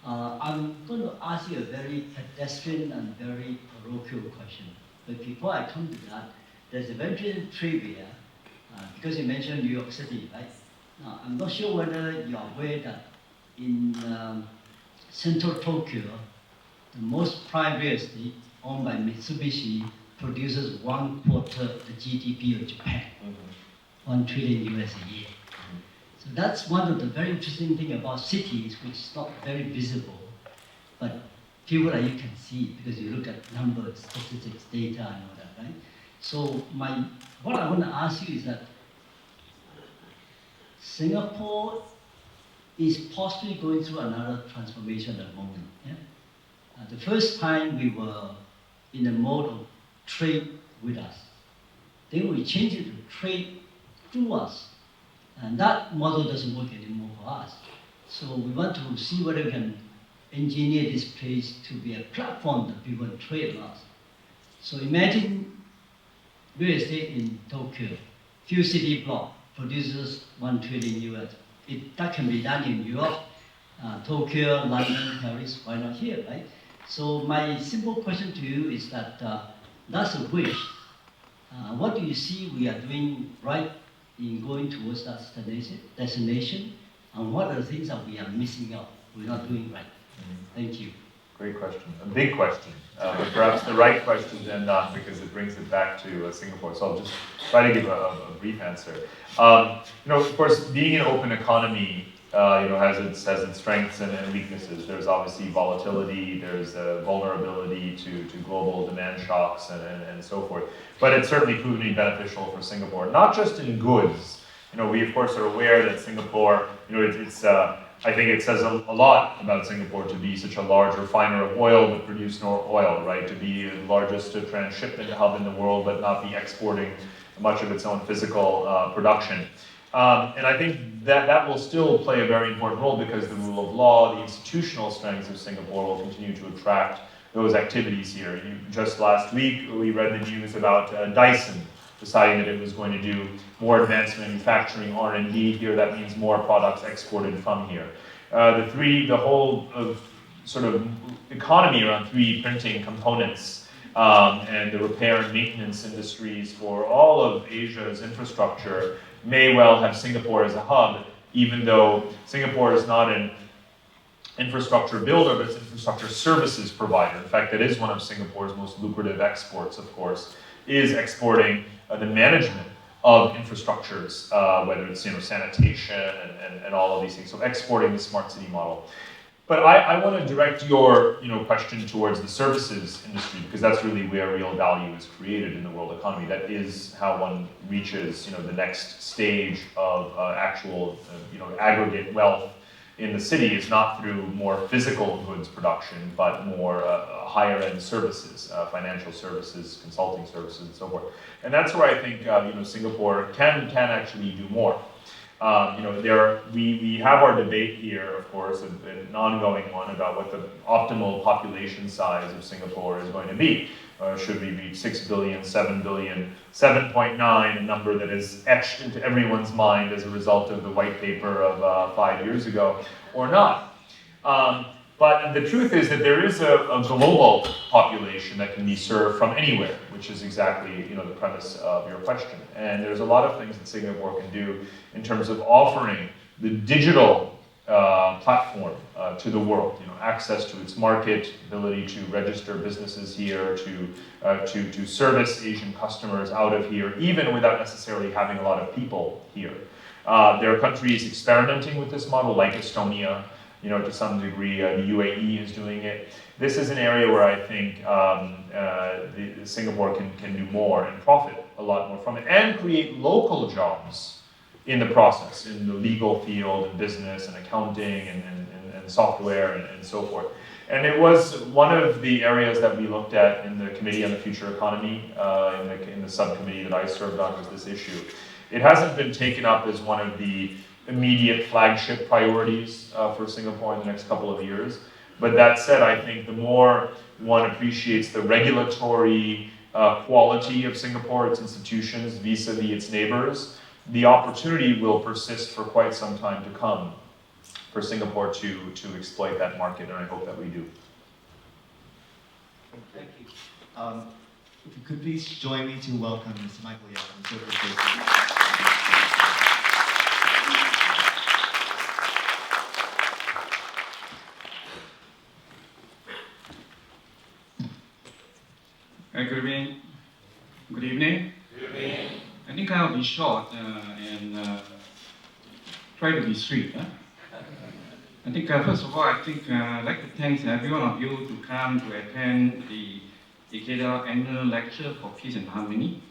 I'm going to ask you a very pedestrian and very parochial question. But before I come to that, there's a very interesting trivia, because you mentioned New York City, right? Now, I'm not sure whether you're aware that in central Tokyo, the most prime real estate owned by Mitsubishi produces 1/4 the GDP of Japan, 1 trillion US a year. So that's one of the very interesting things about cities, which is not very visible, but people like you can see because you look at numbers, statistics, data, and all that, right? So what I want to ask you is that Singapore is possibly going through another transformation at the moment. Yeah? The first time we were in the mode of trade with us, then we changed it to trade through us. And that model doesn't work anymore for us. So we want to see whether we can engineer this place to be a platform that people can trade with us. So imagine real estate in Tokyo, few city block produces 1 trillion US. That can be done in Europe, Tokyo, London, Paris, why not here, right? So my simple question to you is that that's a wish. What do you see we are doing right in going towards that destination? And what are the things that we are missing out, we're not doing right? Thank you. Great question. A big question, but perhaps the right question then not, because it brings it back to Singapore. So I'll just try to give a brief answer. Of course, being an open economy, has its strengths and weaknesses. There's obviously volatility, there's vulnerability to global demand shocks and so forth. But it's certainly proven to be beneficial for Singapore, not just in goods. We of course are aware that Singapore, I think it says a lot about Singapore to be such a large refiner of oil but produce no oil, right? To be the largest transshipment hub in the world but not be exporting much of its own physical production. And I think that will still play a very important role because the rule of law, the institutional strengths of Singapore will continue to attract those activities here. Just last week, we read the news about Dyson deciding that it was going to do more advanced manufacturing, R&D here. That means more products exported from here. The whole sort of economy around 3D printing components and the repair and maintenance industries for all of Asia's infrastructure may well have Singapore as a hub, even though Singapore is not an infrastructure builder, but it's an infrastructure services provider. In fact, that is one of Singapore's most lucrative exports, of course, is exporting the management of infrastructures, whether it's sanitation and all of these things. So exporting the smart city model. But I want to direct your question towards the services industry because that's really where real value is created in the world economy. That is how one reaches the next stage of actual aggregate wealth in the city is not through more physical goods production, but more higher end services, financial services, consulting services, and so forth. And that's where I think Singapore can actually do more. we have our debate here, of course, an ongoing one about what the optimal population size of Singapore is going to be. Should we reach 6 billion, 7 billion, 7.9, a number that is etched into everyone's mind as a result of the white paper of 5 years ago, or not? But the truth is that there is a global population that can be served from anywhere, which is exactly the premise of your question. And there's a lot of things that Singapore can do in terms of offering the digital platform to the world. Access to its market, ability to register businesses here, to service Asian customers out of here, even without necessarily having a lot of people here. There are countries experimenting with this model, like Estonia. To some degree, the UAE is doing it. This is an area where I think Singapore can do more and profit a lot more from it, and create local jobs in the process, in the legal field, and business, and accounting, and software, and so forth. And it was one of the areas that we looked at in the Committee on the Future Economy, in the subcommittee that I served on, was this issue. It hasn't been taken up as one of the immediate flagship priorities for Singapore in the next couple of years. But that said, I think the more one appreciates the regulatory quality of Singapore, its institutions, vis-a-vis its neighbors, the opportunity will persist for quite some time to come for Singapore to exploit that market, and I hope that we do. Thank you. If you could please join me to welcome Mr. Michael Yap from Silver. Good evening. Good evening. Good evening. I think I'll be short and try to be sweet. I think first of all, I'd like to thank every one of you to come to attend the Ikeda Annual Lecture for Peace and Harmony,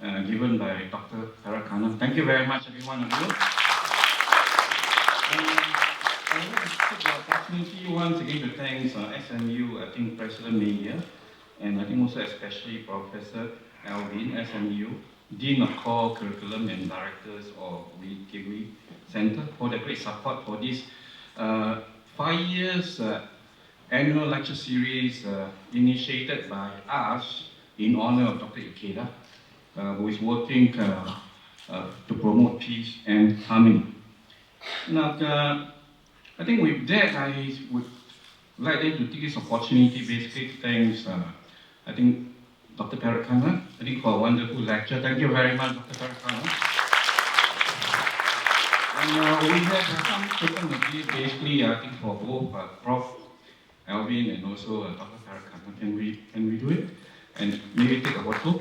given by Dr. Parakana. Thank you very much, every one of you. I want to take the opportunity once again to thank SMU, I think President Meyer, and I think also especially Professor Alvin, SMU, Dean of Core Curriculum and Directors of the Degree Center for the great support for this 5 years annual lecture series initiated by us in honor of Dr. Ikeda, who is working to promote peace and harmony. Now, I think with that, I would like to take this opportunity, basically thanks I think Dr. Parakana, for a wonderful lecture. Thank you very much, Dr. Parakana. And we have some certain ideas, basically, for both Prof. Alvin and also Dr. Parakana. Can we do it? And maybe take a photo.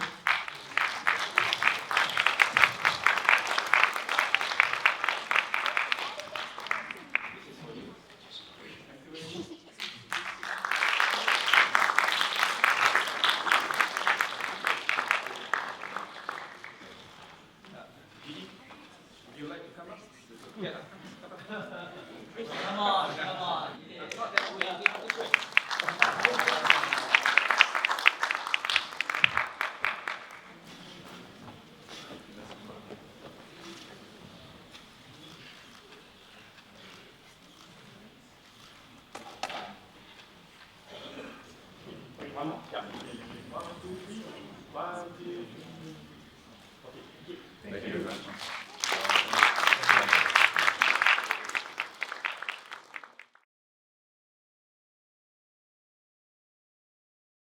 Thank you very much.